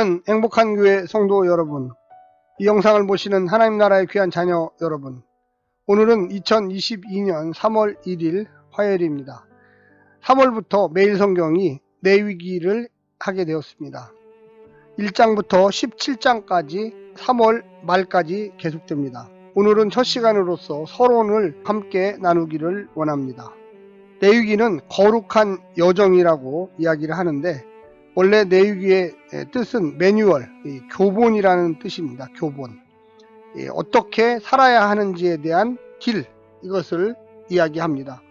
사랑하는 행복한 교회 성도 여러분, 이 영상을 보시는 하나님 나라의 귀한 자녀 여러분, 오늘은 2022년 3월 1일 화요일입니다. 3월부터 매일 성경이 레위기를 하게 되었습니다. 1장부터 17장까지 3월 말까지 계속됩니다. 오늘은 첫 시간으로서 서론을 함께 나누기를 원합니다. 레위기는 거룩한 여정이라고 이야기를 하는데, 원래 레위기의 뜻은 매뉴얼, 교본이라는 뜻입니다. 교본. 어떻게 살아야 하는지에 대한 길, 이것을 이야기합니다.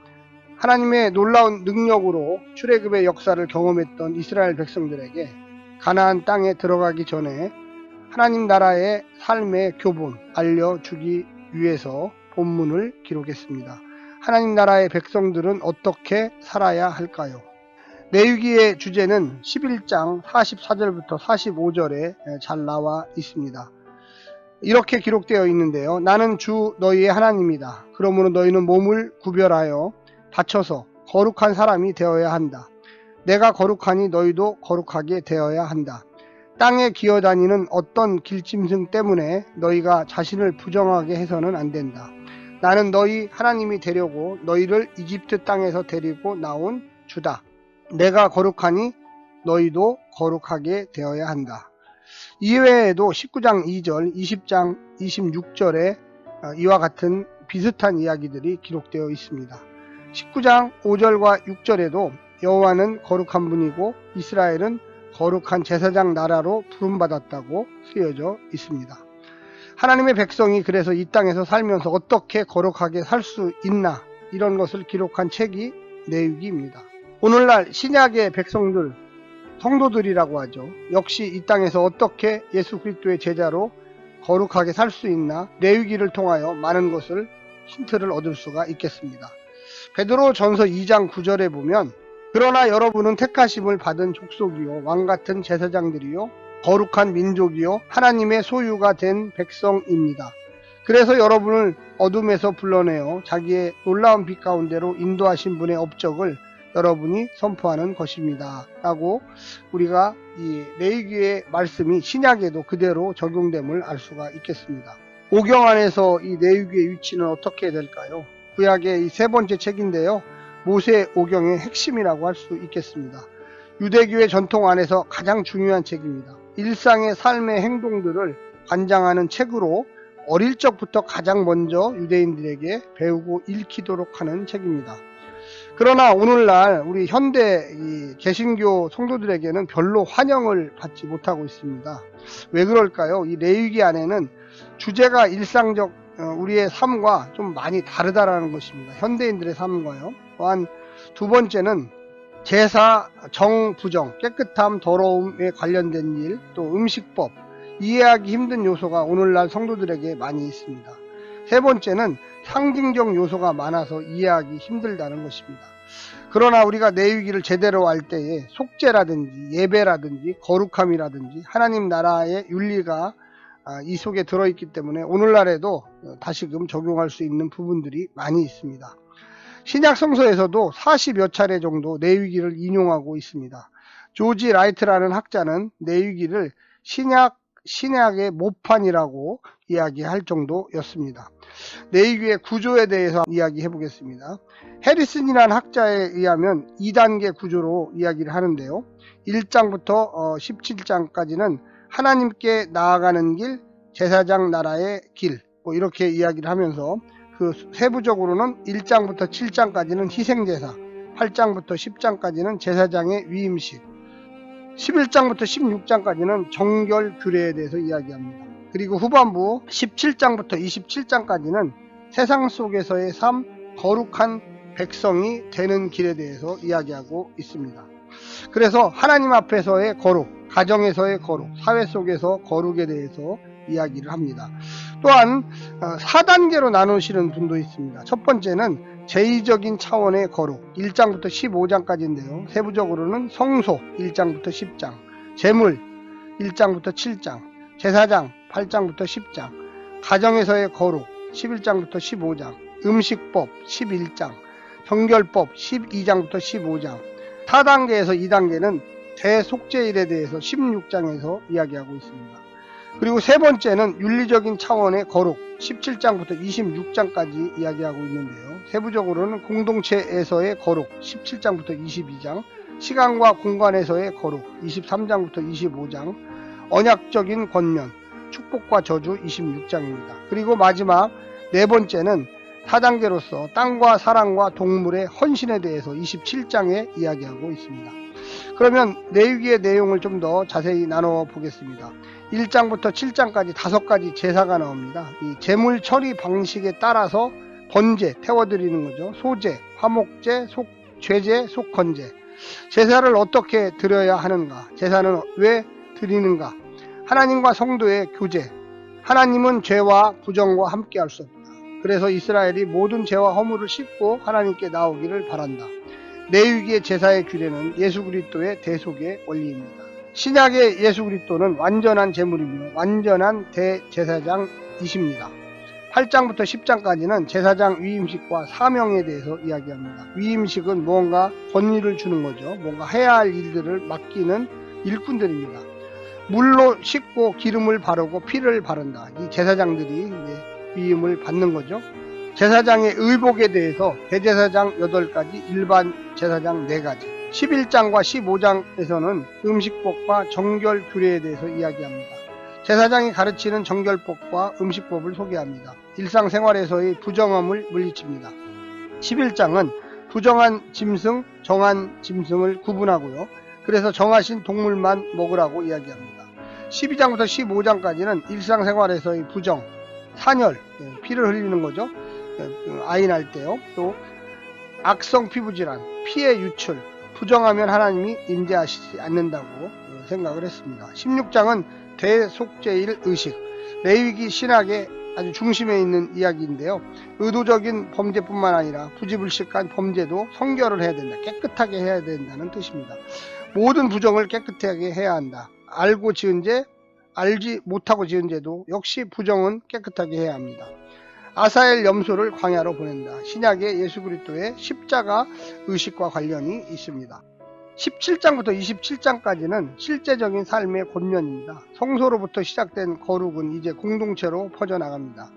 하나님의 놀라운 능력으로 출애굽의 역사를 경험했던 이스라엘 백성들에게 가나안 땅에 들어가기 전에 하나님 나라의 삶의 교본 알려주기 위해서 본문을 기록했습니다. 하나님 나라의 백성들은 어떻게 살아야 할까요? 레위기의 주제는 11장 44절부터 45절에 잘 나와 있습니다. 이렇게 기록되어 있는데요. 나는 주 너희의 하나님이다. 그러므로 너희는 몸을 구별하여 바쳐서 거룩한 사람이 되어야 한다. 내가 거룩하니 너희도 거룩하게 되어야 한다. 땅에 기어다니는 어떤 길짐승 때문에 너희가 자신을 부정하게 해서는 안 된다. 나는 너희 하나님이 되려고 너희를 이집트 땅에서 데리고 나온 주다. 내가 거룩하니 너희도 거룩하게 되어야 한다. 이외에도 19장 2절, 20장 26절에 이와 같은 비슷한 이야기들이 기록되어 있습니다. 19장 5절과 6절에도 여호와는 거룩한 분이고 이스라엘은 거룩한 제사장 나라로 부름받았다고 쓰여져 있습니다. 하나님의 백성이 그래서 이 땅에서 살면서 어떻게 거룩하게 살 수 있나, 이런 것을 기록한 책이 레위기입니다. 오늘날 신약의 백성들, 성도들이라고 하죠. 역시 이 땅에서 어떻게 예수 그리스도의 제자로 거룩하게 살 수 있나, 레위기를 통하여 많은 것을 힌트를 얻을 수가 있겠습니다. 베드로 전서 2장 9절에 보면, 그러나 여러분은 택하심을 받은 족속이요 왕같은 제사장들이요 거룩한 민족이요 하나님의 소유가 된 백성입니다. 그래서 여러분을 어둠에서 불러내어 자기의 놀라운 빛 가운데로 인도하신 분의 업적을 여러분이 선포하는 것입니다. 라고 우리가 이 레위기의 말씀이 신약에도 그대로 적용됨을 알 수가 있겠습니다. 오경 안에서 이 레위기의 위치는 어떻게 될까요? 구약의 이 세 번째 책인데요. 모세 오경의 핵심이라고 할 수 있겠습니다. 유대교의 전통 안에서 가장 중요한 책입니다. 일상의 삶의 행동들을 관장하는 책으로 어릴 적부터 가장 먼저 유대인들에게 배우고 읽히도록 하는 책입니다. 그러나 오늘날 우리 현대 이 개신교 성도들에게는 별로 환영을 받지 못하고 있습니다. 왜 그럴까요? 이 레위기 안에는 주제가 일상적 우리의 삶과 좀 많이 다르다라는 것입니다. 현대인들의 삶과요. 또한 두 번째는 제사, 정, 부정, 깨끗함, 더러움에 관련된 일, 또 음식법, 이해하기 힘든 요소가 오늘날 성도들에게 많이 있습니다. 세 번째는 상징적 요소가 많아서 이해하기 힘들다는 것입니다. 그러나 우리가 레위기를 제대로 할 때에 속죄라든지 예배라든지 거룩함이라든지 하나님 나라의 윤리가 이 속에 들어있기 때문에 오늘날에도 다시금 적용할 수 있는 부분들이 많이 있습니다. 신약 성서에서도 40여 차례 정도 레위기를 인용하고 있습니다. 조지 라이트라는 학자는 레위기를 신약의 모판이라고 이야기할 정도였습니다. 레위기의 구조에 대해서 이야기해 보겠습니다. 해리슨이라는 학자에 의하면 2단계 구조로 이야기를 하는데요. 1장부터 17장까지는 하나님께 나아가는 길, 제사장 나라의 길, 이렇게 이야기를 하면서 그 세부적으로는 1장부터 7장까지는 희생제사, 8장부터 10장까지는 제사장의 위임식, 11장부터 16장까지는 정결 규례에 대해서 이야기합니다. 그리고 후반부 17장부터 27장까지는 세상 속에서의 삶, 거룩한 백성이 되는 길에 대해서 이야기하고 있습니다. 그래서 하나님 앞에서의 거룩, 가정에서의 거룩, 사회 속에서 거룩에 대해서 이야기를 합니다. 또한 4단계로 나누시는 분도 있습니다. 첫 번째는 제의적인 차원의 거룩, 1장부터 15장까지인데요. 세부적으로는 성소 1장부터 10장, 제물 1장부터 7장, 제사장 8장부터 10장, 가정에서의 거룩 11장부터 15장, 음식법 11장, 정결법 12장부터 15장, 4단계에서 2단계는 대속죄일에 대해서 16장에서 이야기하고 있습니다. 그리고 세 번째는 윤리적인 차원의 거룩 17장부터 26장까지 이야기하고 있는데요. 세부적으로는 공동체에서의 거룩 17장부터 22장, 시간과 공간에서의 거룩 23장부터 25장, 언약적인 권면, 축복과 저주 26장입니다. 그리고 마지막 네 번째는 4단계로서 땅과 사람과 동물의 헌신에 대해서 27장에 이야기하고 있습니다. 그러면 레위기의 내용을 좀 더 자세히 나눠 보겠습니다. 1장부터 7장까지 5가지 제사가 나옵니다. 이 제물 처리 방식에 따라서 번제, 태워드리는 거죠. 소제, 화목제, 죄제, 속건제. 제사를 어떻게 드려야 하는가? 제사는 왜 드리는가? 하나님과 성도의 교제. 하나님은 죄와 부정과 함께 할 수 없다. 그래서 이스라엘이 모든 죄와 허물을 씻고 하나님께 나오기를 바란다. 레위기의 제사의 규례는 예수 그리스도의 대속의 원리입니다. 신약의 예수 그리스도는 완전한 제물이며 완전한 대제사장이십니다. 8장부터 10장까지는 제사장 위임식과 사명에 대해서 이야기합니다. 위임식은 무언가 권위를 주는 거죠. 뭔가 해야 할 일들을 맡기는 일꾼들입니다. 물로 씻고 기름을 바르고 피를 바른다. 이 제사장들이 위임을 받는 거죠. 제사장의 의복에 대해서 대제사장 8가지, 일반 제사장 4가지. 11장과 15장에서는 음식법과 정결 규례에 대해서 이야기합니다. 제사장이 가르치는 정결법과 음식법을 소개합니다. 일상생활에서의 부정함을 물리칩니다. 11장은 부정한 짐승, 정한 짐승을 구분하고요. 그래서 정하신 동물만 먹으라고 이야기합니다. 12장부터 15장까지는 일상생활에서의 부정, 산열, 피를 흘리는 거죠. 아이 낳을 때요. 또 악성 피부질환, 피해 유출, 부정하면 하나님이 임재하시지 않는다고 생각을 했습니다. 16장은 대속죄일 의식, 레위기 신학의 아주 중심에 있는 이야기인데요. 의도적인 범죄뿐만 아니라 부지불식한 범죄도 성결을 해야 된다. 깨끗하게 해야 된다는 뜻입니다. 모든 부정을 깨끗하게 해야 한다. 알고 지은 죄, 알지 못하고 지은 죄도 역시 부정은 깨끗하게 해야 합니다. 아사엘 염소를 광야로 보낸다. 신약의 예수 그리스도의 십자가 의식과 관련이 있습니다. 17장부터 27장까지는 실제적인 삶의 권면입니다. 성소로부터 시작된 거룩은 이제 공동체로 퍼져나갑니다.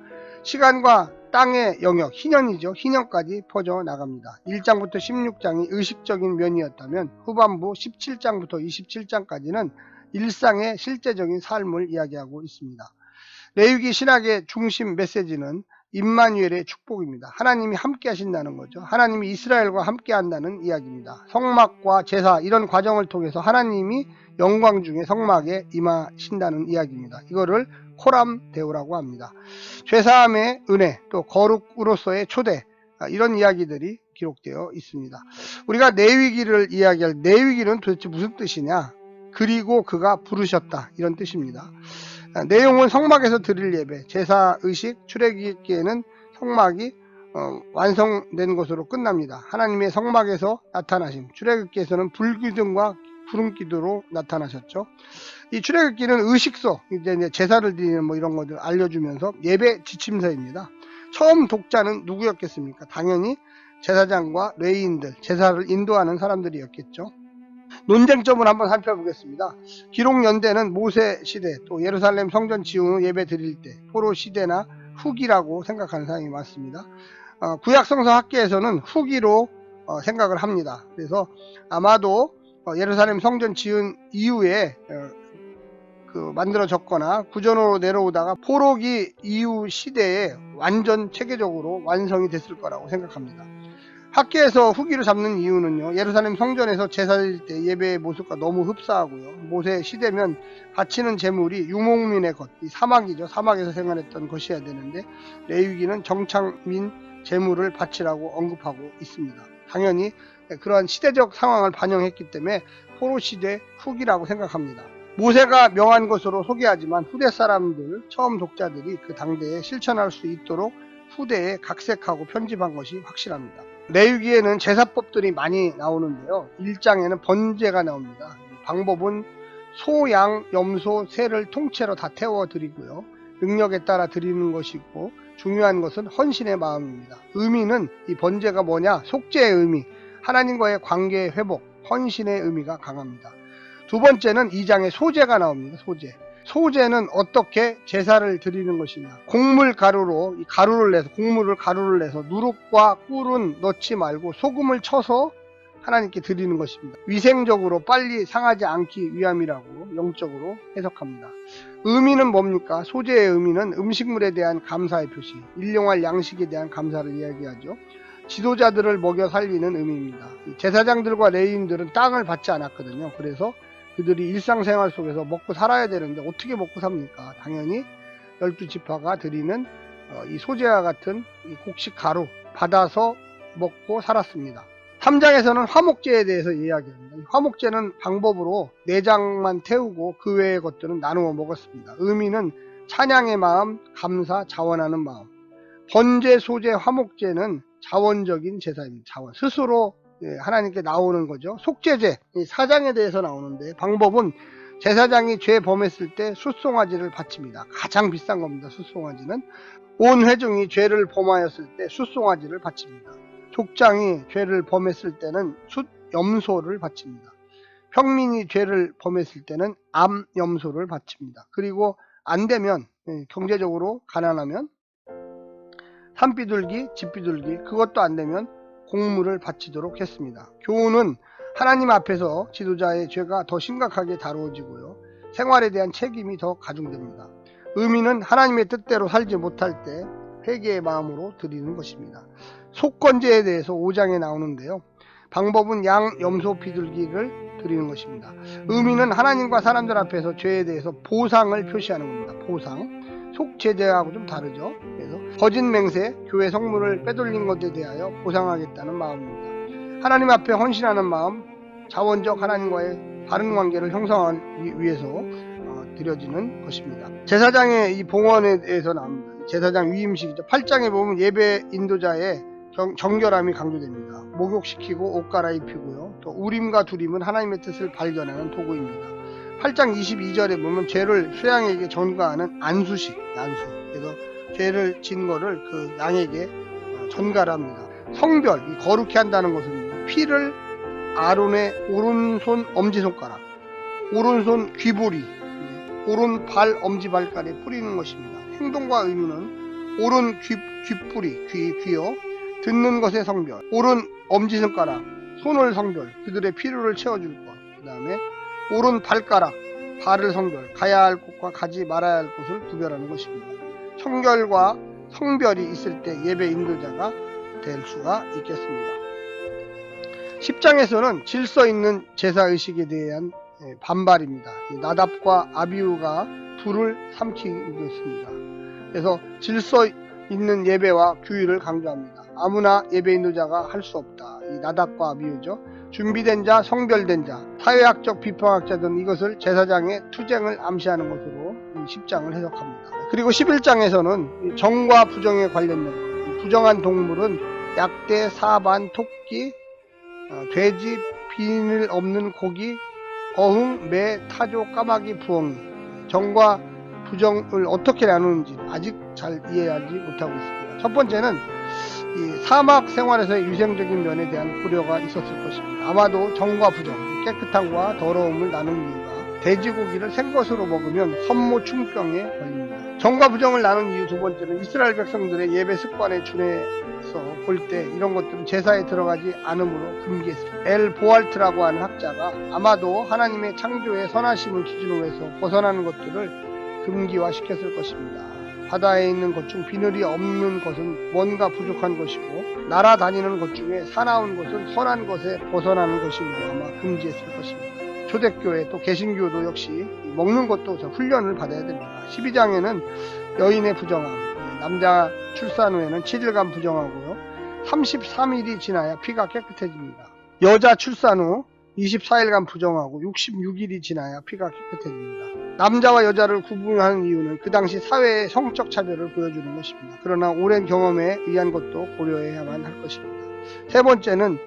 시간과 땅의 영역, 희년이죠. 희년까지 퍼져나갑니다. 1장부터 16장이 의식적인 면이었다면 후반부 17장부터 27장까지는 일상의 실제적인 삶을 이야기하고 있습니다. 레위기 신학의 중심 메시지는 임마누엘의 축복입니다. 하나님이 함께 하신다는 거죠. 하나님이 이스라엘과 함께 한다는 이야기입니다. 성막과 제사 이런 과정을 통해서 하나님이 영광 중에 성막에 임하신다는 이야기입니다. 이거를 코람 데오라고 합니다. 죄사함의 은혜, 또 거룩으로서의 초대, 이런 이야기들이 기록되어 있습니다. 우리가 레위기를 이야기할 레위기는 도대체 무슨 뜻이냐? 그리고 그가 부르셨다, 이런 뜻입니다. 내용은 성막에서 드릴 예배, 제사의식, 출애굽기에는 성막이 완성된 것으로 끝납니다. 하나님의 성막에서 나타나심, 출애굽기에서는 불기둥과 구름기도로 나타나셨죠. 이 출애굽기는 의식서, 이제 제사를 드리는 이런 것들 알려주면서 예배 지침서입니다. 처음 독자는 누구였겠습니까? 당연히 제사장과 레위인들, 제사를 인도하는 사람들이었겠죠. 논쟁점을 한번 살펴보겠습니다. 기록 연대는 모세 시대, 또 예루살렘 성전 지은 후 예배 드릴 때 포로 시대나 후기라고 생각하는 사람이 많습니다. 구약 성서 학계에서는 후기로 생각을 합니다. 그래서 아마도 예루살렘 성전 지은 이후에 만들어졌거나 구전으로 내려오다가 포로기 이후 시대에 완전 체계적으로 완성이 됐을 거라고 생각합니다. 학계에서 후기를 잡는 이유는요, 예루살렘 성전에서 제사 드릴 때 예배의 모습과 너무 흡사하고요. 모세 시대면 바치는 제물이 유목민의 것, 이 사막이죠. 사막에서 생활했던 것이어야 되는데 레위기는 정착민 제물을 바치라고 언급하고 있습니다. 당연히 그러한 시대적 상황을 반영했기 때문에 포로 시대 후기라고 생각합니다. 모세가 명한 것으로 소개하지만 후대 사람들, 처음 독자들이 그 당대에 실천할 수 있도록 후대에 각색하고 편집한 것이 확실합니다. 레위기에는 제사법들이 많이 나오는데요. 1장에는 번제가 나옵니다. 방법은 소, 양, 염소, 새를 통째로 다 태워드리고요. 능력에 따라 드리는 것이고 중요한 것은 헌신의 마음입니다. 의미는 이 번제가 뭐냐? 속죄의 의미, 하나님과의 관계의 회복, 헌신의 의미가 강합니다. 두 번째는 2장에 소제가 나옵니다. 소제는 어떻게 제사를 드리는 것이냐. 곡물을 가루를 내서 누룩과 꿀은 넣지 말고 소금을 쳐서 하나님께 드리는 것입니다. 위생적으로 빨리 상하지 않기 위함이라고 영적으로 해석합니다. 의미는 뭡니까? 소제의 의미는 음식물에 대한 감사의 표시, 일용할 양식에 대한 감사를 이야기하죠. 지도자들을 먹여 살리는 의미입니다. 제사장들과 레위인들은 땅을 받지 않았거든요. 그래서 그들이 일상생활 속에서 먹고 살아야 되는데 어떻게 먹고 삽니까? 당연히 12지파가 드리는 이 소제와 같은 이 곡식 가루 받아서 먹고 살았습니다. 3장에서는 화목제에 대해서 이야기합니다. 화목제는 방법으로 내장만 태우고 그 외의 것들은 나누어 먹었습니다. 의미는 찬양의 마음, 감사, 자원하는 마음. 번제, 소제, 화목제는 자원적인 제사입니다. 자원. 스스로 하나님께 나오는 거죠. 속죄제, 4장에 대해서 나오는데 방법은 제사장이 죄 범했을 때 숫송아지를 바칩니다. 가장 비싼 겁니다. 숫송아지는. 온 회중이 죄를 범하였을 때 숫송아지를 바칩니다. 족장이 죄를 범했을 때는 숫염소를 바칩니다. 평민이 죄를 범했을 때는 암염소를 바칩니다. 그리고 안되면 경제적으로 가난하면 산비둘기, 집비둘기, 그것도 안되면 곡물을 바치도록 했습니다. 교훈은 하나님 앞에서 지도자의 죄가 더 심각하게 다루어지고요. 생활에 대한 책임이 더 가중됩니다. 의미는 하나님의 뜻대로 살지 못할 때 회개의 마음으로 드리는 것입니다. 속건제에 대해서 5장에 나오는데요. 방법은 양, 염소, 비둘기를 드리는 것입니다. 의미는 하나님과 사람들 앞에서 죄에 대해서 보상을 표시하는 겁니다. 보상. 속죄제하고 좀 다르죠. 그래서 거짓 맹세, 교회 성물을 빼돌린 것에 대하여 보상하겠다는 마음입니다. 하나님 앞에 헌신하는 마음, 자원적 하나님과의 바른 관계를 형성하기 위해서 드려지는 것입니다. 제사장의 이 봉헌에 대해서 나옵니다. 제사장 위임식이죠. 8장에 보면 예배 인도자의 정결함이 강조됩니다. 목욕시키고 옷 갈아입히고요. 또 우림과 두림은 하나님의 뜻을 발견하는 도구입니다. 8장 22절에 보면 죄를 수양에게 전가하는 안수. 그래서 죄를 진 거를 그 양에게 전가를 합니다. 성별, 이 거룩히 한다는 것은 피를 아론의 오른손 엄지손가락, 오른손 귀부리, 오른발 엄지발가락에 뿌리는 것입니다. 행동과 의미는 오른 귀뿌리, 귀요, 듣는 것의 성별, 오른 엄지손가락, 손을 성별, 그들의 필요를 채워줄 것, 그 다음에 오른 발가락, 발을 성별, 가야 할 곳과 가지 말아야 할 곳을 구별하는 것입니다. 성결과 성별이 있을 때 예배 인도자가 될 수가 있겠습니다. 10장에서는 질서 있는 제사의식에 대한 반발입니다. 나답과 아비후가 불을 삼키고 있습니다. 그래서 질서 있는 예배와 규율을 강조합니다. 아무나 예배 인도자가 할 수 없다. 이 나답과 아비후죠. 준비된 자, 성별된 자, 사회학적 비평학자들은 이것을 제사장의 투쟁을 암시하는 것으로 10장을 해석합니다. 그리고 11장에서는 정과 부정에 관련된 것, 부정한 동물은 약대, 사반, 토끼, 돼지, 비늘 없는 고기, 어흥, 매, 타조, 까마귀, 부엉이. 정과 부정을 어떻게 나누는지 아직 잘 이해하지 못하고 있습니다. 첫 번째는 이 사막 생활에서의 위생적인 면에 대한 고려가 있었을 것입니다. 아마도 정과 부정, 깨끗함과 더러움을 나누는 이유가 돼지고기를 생것으로 먹으면 선모충병에 걸립니다. 정과 부정을 나눈 이유 두 번째는 이스라엘 백성들의 예배 습관에 준해서 볼 때 이런 것들은 제사에 들어가지 않으므로 금기했습니다. 엘 보알트라고 하는 학자가 아마도 하나님의 창조의 선하심을 기준으로 해서 벗어나는 것들을 금기화시켰을 것입니다. 바다에 있는 것 중 비늘이 없는 것은 뭔가 부족한 것이고 날아다니는 것 중에 사나운 것은 선한 것에 벗어나는 것이므로 아마 금지했을 것입니다. 초대교회 또 개신교도 역시 먹는 것도 훈련을 받아야 됩니다. 12장에는 여인의 부정함, 남자 출산 후에는 7일간 부정하고요. 33일이 지나야 피가 깨끗해집니다. 여자 출산 후 24일간 부정하고 66일이 지나야 피가 깨끗해집니다. 남자와 여자를 구분하는 이유는 그 당시 사회의 성적 차별을 보여주는 것입니다. 그러나 오랜 경험에 의한 것도 고려해야만 할 것입니다. 세 번째는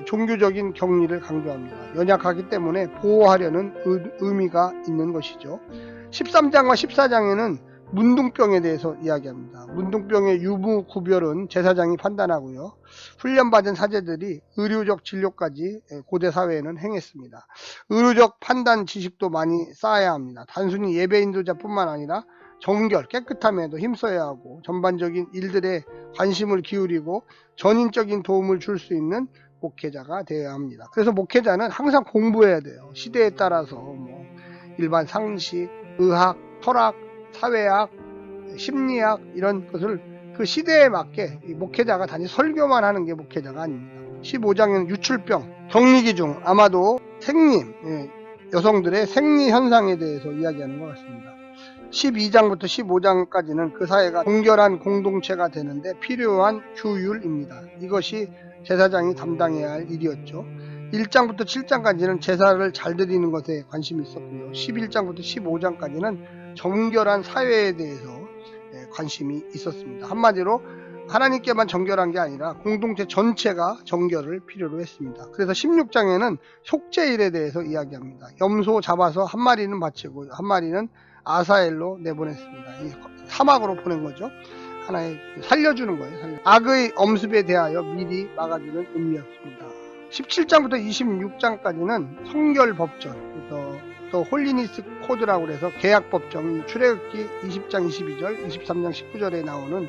종교적인 격리를 강조합니다. 연약하기 때문에 보호하려는 의미가 있는 것이죠. 13장과 14장에는 문둥병에 대해서 이야기합니다. 문둥병의 유무 구별은 제사장이 판단하고요. 훈련받은 사제들이 의료적 진료까지 고대 사회에는 행했습니다. 의료적 판단 지식도 많이 쌓아야 합니다. 단순히 예배 인도자뿐만 아니라 정결, 깨끗함에도 힘써야 하고 전반적인 일들에 관심을 기울이고 전인적인 도움을 줄 수 있는 목회자가 되어야 합니다. 그래서 목회자는 항상 공부해야 돼요. 시대에 따라서 일반 상식, 의학, 철학, 사회학, 심리학 이런 것을 그 시대에 맞게 목회자가 단지 설교만 하는 게 목회자가 아닙니다. 15장에는 유출병, 격리기 중 아마도 생리, 여성들의 생리 현상에 대해서 이야기하는 것 같습니다. 12장부터 15장까지는 그 사회가 동결한 공동체가 되는데 필요한 규율입니다. 이것이 제사장이 담당해야 할 일이었죠. 1장부터 7장까지는 제사를 잘 드리는 것에 관심이 있었고요. 11장부터 15장까지는 정결한 사회에 대해서 관심이 있었습니다. 한마디로 하나님께만 정결한 게 아니라 공동체 전체가 정결을 필요로 했습니다. 그래서 16장에는 속죄일에 대해서 이야기합니다. 염소 잡아서 한 마리는 바치고 한 마리는 아사엘로 내보냈습니다. 사막으로 보낸 거죠. 하나의 살려주는 거예요. 악의 엄습에 대하여 미리 막아주는 의미였습니다. 17장부터 26장까지는 성결법전, 또 홀리니스 코드라고 해서 계약법정, 출애굽기 20장 22절, 23장 19절에 나오는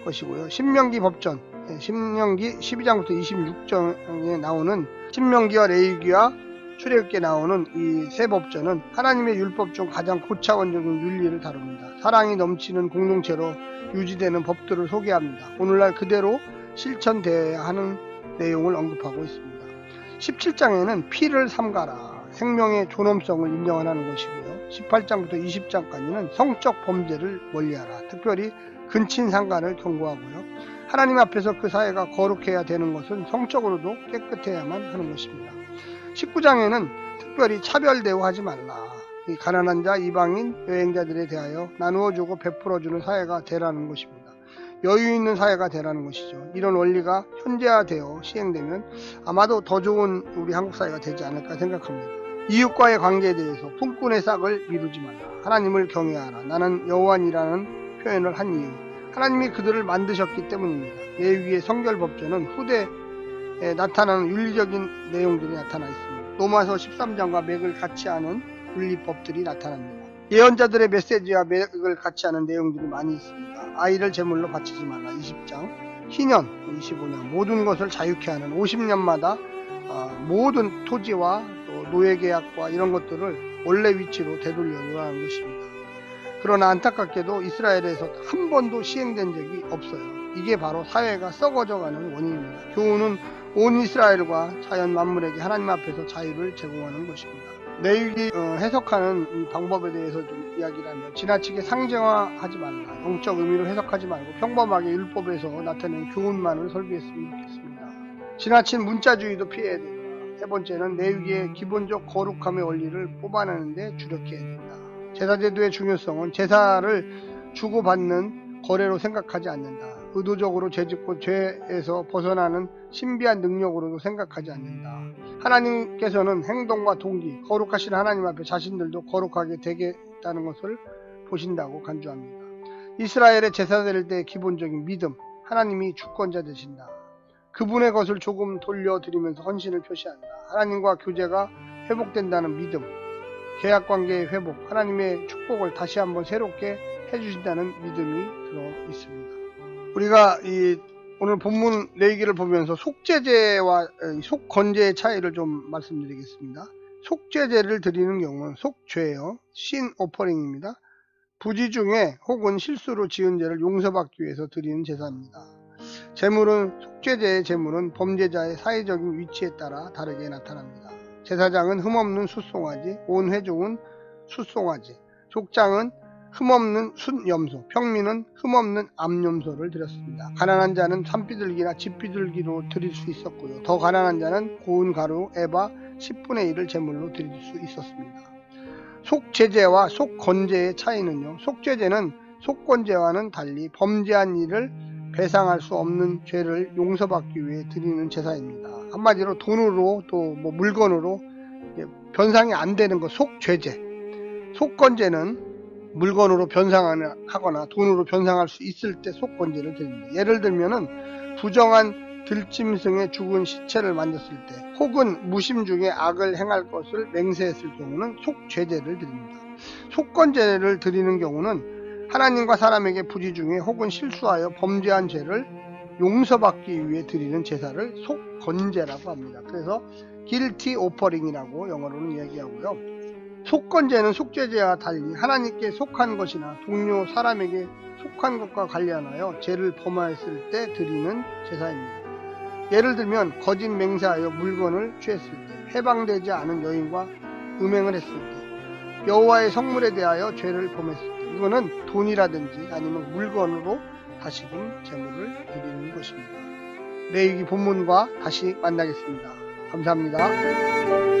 것이고요. 신명기 법전, 신명기 12장부터 26장에 나오는 신명기와 레위기와 출애굽기에 나오는 이 세 법전은 하나님의 율법 중 가장 고차원적인 윤리를 다룹니다. 사랑이 넘치는 공동체로 유지되는 법들을 소개합니다. 오늘날 그대로 실천되어야 하는 내용을 언급하고 있습니다. 17장에는 피를 삼가라, 생명의 존엄성을 인정하는 것이고요. 18장부터 20장까지는 성적 범죄를 멀리하라, 특별히 근친상간을 경고하고요. 하나님 앞에서 그 사회가 거룩해야 되는 것은 성적으로도 깨끗해야만 하는 것입니다. 19장에는 특별히 차별 대우하지 말라, 이 가난한 자, 이방인, 여행자들에 대하여 나누어주고 베풀어주는 사회가 되라는 것입니다. 여유 있는 사회가 되라는 것이죠. 이런 원리가 현재화되어 시행되면 아마도 더 좋은 우리 한국 사회가 되지 않을까 생각합니다. 이웃과의 관계에 대해서 품꾼의 싹을 미루지 말라, 하나님을 경외하라, 나는 여호와니라는 표현을 한 이유, 하나님이 그들을 만드셨기 때문입니다. 레위기의 성결법전은 후대에 나타나는 윤리적인 내용들이 나타나 있습니다. 로마서 13장과 맥을 같이 하는 윤리법들이 나타납니다. 예언자들의 메시지와 맥을 같이 하는 내용들이 많이 있습니다. 아이를 제물로 바치지 말라 20장, 희년 25년, 모든 것을 자유케 하는 50년마다 모든 토지와 또 노예계약과 이런 것들을 원래 위치로 되돌려 놓으라는 것입니다. 그러나 안타깝게도 이스라엘에서 한 번도 시행된 적이 없어요. 이게 바로 사회가 썩어져가는 원인입니다. 교훈은 온 이스라엘과 자연 만물에게 하나님 앞에서 자유를 제공하는 것입니다. 레위기 해석하는 이 방법에 대해서 좀 이야기를 하면, 지나치게 상징화하지 말라, 영적 의미로 해석하지 말고 평범하게 율법에서 나타내는 교훈만을 설교했으면 좋겠습니다. 지나친 문자주의도 피해야 됩니다. 세 번째는 레위기의 기본적 거룩함의 원리를 뽑아내는데 주력해야 됩니다. 제사제도의 중요성은 제사를 주고받는 거래로 생각하지 않는다. 의도적으로 죄짓고 죄에서 벗어나는 신비한 능력으로도 생각하지 않는다. 하나님께서는 행동과 동기, 거룩하신 하나님 앞에 자신들도 거룩하게 되겠다는 것을 보신다고 간주합니다. 이스라엘의 제사 드릴 때의 기본적인 믿음, 하나님이 주권자 되신다. 그분의 것을 조금 돌려드리면서 헌신을 표시한다. 하나님과 교제가 회복된다는 믿음, 계약관계의 회복, 하나님의 축복을 다시 한번 새롭게 해주신다는 믿음이 들어 있습니다. 우리가 오늘 본문 레위기를 보면서 속죄제와 속건제의 차이를 좀 말씀드리겠습니다. 속죄제를 드리는 경우는 속죄예요. 신 오퍼링입니다. 부지 중에 혹은 실수로 지은 죄를 용서받기 위해서 드리는 제사입니다. 제물은 속죄제의 제물은 범죄자의 사회적인 위치에 따라 다르게 나타납니다. 제사장은 흠없는 숫송아지, 온 회중은 숫송아지, 족장은 흠없는 순염소, 평민은 흠없는 암염소를 드렸습니다. 가난한 자는 산비둘기나 집비둘기로 드릴 수 있었고요. 더 가난한 자는 고운 가루, 에바 10분의 1을 제물로 드릴 수 있었습니다. 속죄제와 속건제의 차이는요, 속죄제는 속건제와는 달리 범죄한 일을 배상할 수 없는 죄를 용서받기 위해 드리는 제사입니다. 한마디로 돈으로 또 물건으로 변상이 안 되는 것, 속죄제. 속건제는 물건으로 변상하거나 돈으로 변상할 수 있을 때 속건제를 드립니다. 예를 들면은 부정한 들짐승의 죽은 시체를 만졌을 때, 혹은 무심 중에 악을 행할 것을 맹세했을 경우는 속죄제를 드립니다. 속건제를 드리는 경우는 하나님과 사람에게 부지 중에 혹은 실수하여 범죄한 죄를 용서받기 위해 드리는 제사를 속건제라고 합니다. 그래서 guilty offering이라고 영어로는 이야기하고요. 속건제는 속죄제와 달리 하나님께 속한 것이나 동료 사람에게 속한 것과 관련하여 죄를 범하였을 때 드리는 제사입니다. 예를 들면 거짓 맹세하여 물건을 취했을 때, 해방되지 않은 여인과 음행을 했을 때, 여호와의 성물에 대하여 죄를 범했을 때, 이거는 돈이라든지 아니면 물건으로 다시금 제물을 드리는 것입니다. 레위기 본문과 다시 만나겠습니다. 감사합니다.